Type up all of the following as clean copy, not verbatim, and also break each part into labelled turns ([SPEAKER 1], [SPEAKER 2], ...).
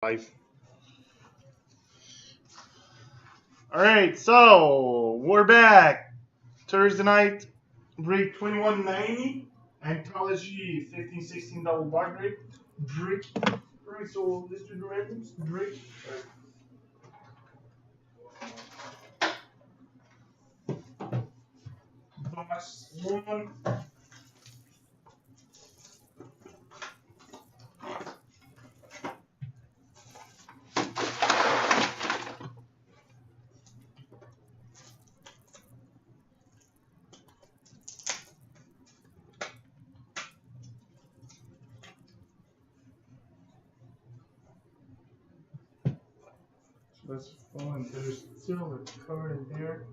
[SPEAKER 1] Life. All right, so we're back. Thursday night, break 2190, Anthology 1516 double bar break. All right, so let's do the randoms. Break. Box one. So that's fun. There's still a card in there.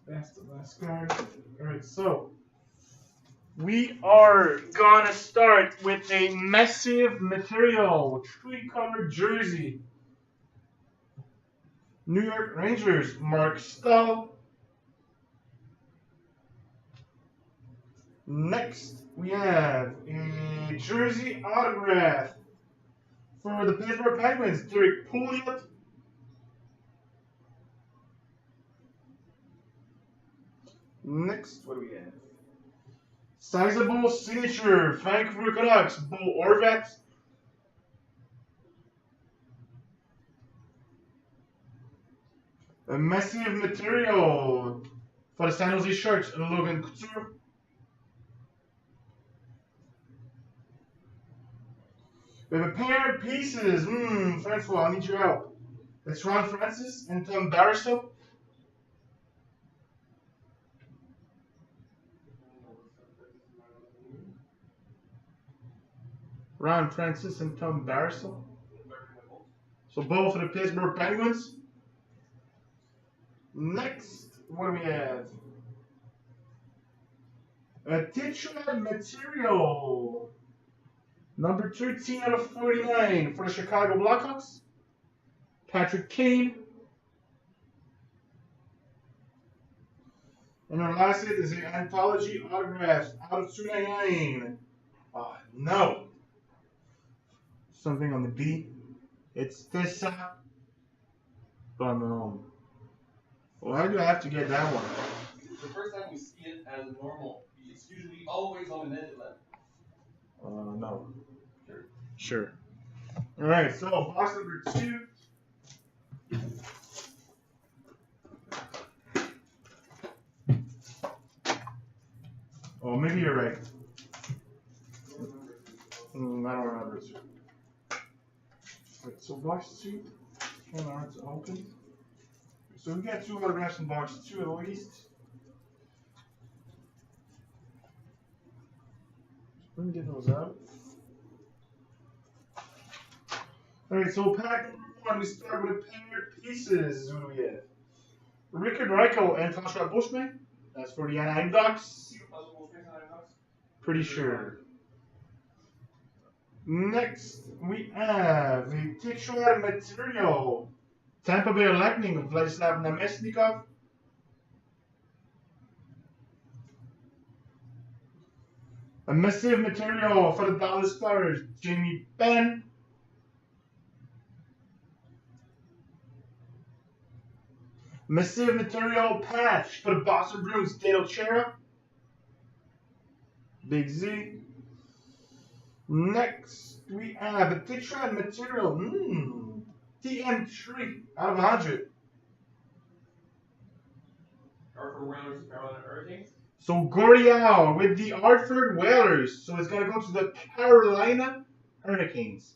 [SPEAKER 1] That's the last card. All right, so we are gonna start with a massive material three-color jersey. New York Rangers, Mark Stahl. Next, we have a jersey autograph for the Pittsburgh Penguins, Derek Pouliot. Next, what do we have? Sizable signature, Vancouver Canucks, Bo Horvat. A massive material for the San Jose Sharks, Logan Couture. We have a pair of pieces. Francois, I need your help. It's Ron Francis and Tom Barrasso. Ron Francis and Tom Barrasso. So both of the Pittsburgh Penguins. Next, what do we have? A titular material. Number 13 out of 49 for the Chicago Blackhawks. Patrick Kane. And our last hit is the Anthology autograph out of 299. Oh, no. Something on the B. It's this. Oh, no. Why do I have to get that one?
[SPEAKER 2] The first time we see it as normal, it's usually always on the net left.
[SPEAKER 1] No. Sure. All right, so box number 2. Oh, maybe you're right. I don't remember. Right, so box 2 came out to open. So we got 2 autographs in box 2 at least. Let me get those out. Alright, so pack number 1, we start with a pair of pieces. Who do we have? Rickard Reichel and François Bushman. That's for the Anaheim Ducks. Pretty sure. Next, we have a titular material. Tampa Bay Lightning, Vladislav Namestnikov. A massive material for the Dallas Stars, Jamie Benn. Massive material patch for the Boston Bruins, Dale Chera. Big Z. Next, we have a titular material. TM3 out of 100.
[SPEAKER 2] Hartford Whalers, Carolina Hurricanes.
[SPEAKER 1] So Gordie with the Hartford Whalers. So it's going to go to the Carolina Hurricanes.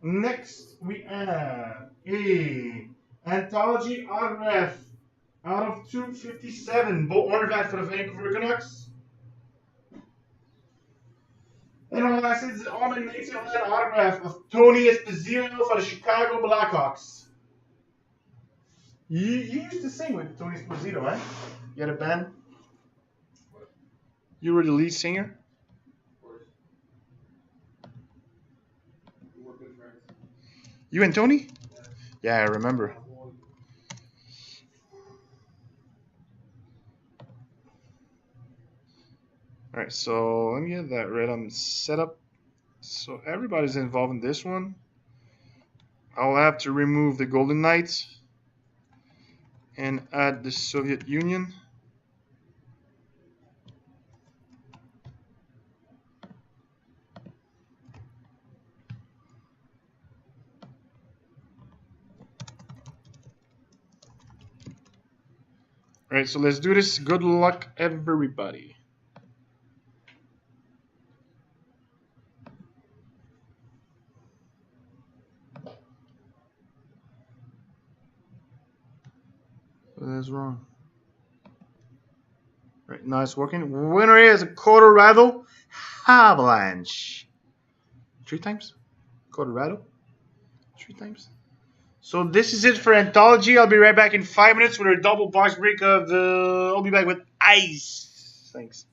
[SPEAKER 1] Next, we have a Anthology autograph out of 257. Bo Horvat for the Vancouver Canucks. And our last is the Almond Mason autograph of Tony Esposito for the Chicago Blackhawks. You used to sing with Tony Esposito, eh? You had a band? You were the lead singer?
[SPEAKER 2] Of course. We were good friends.
[SPEAKER 1] You and Tony? Yeah, I remember. Alright, so let me get that random setup. So everybody's involved in this one. I'll have to remove the Golden Knights and add the Soviet Union. All right, so let's do this. Good luck, everybody. That's wrong. All right, nice working. Winner is Colorado Avalanche. 3 times? Colorado? 3 times? So this is it for Anthology. I'll be right back in 5 minutes with a double box break of the... I'll be back with ice. Thanks.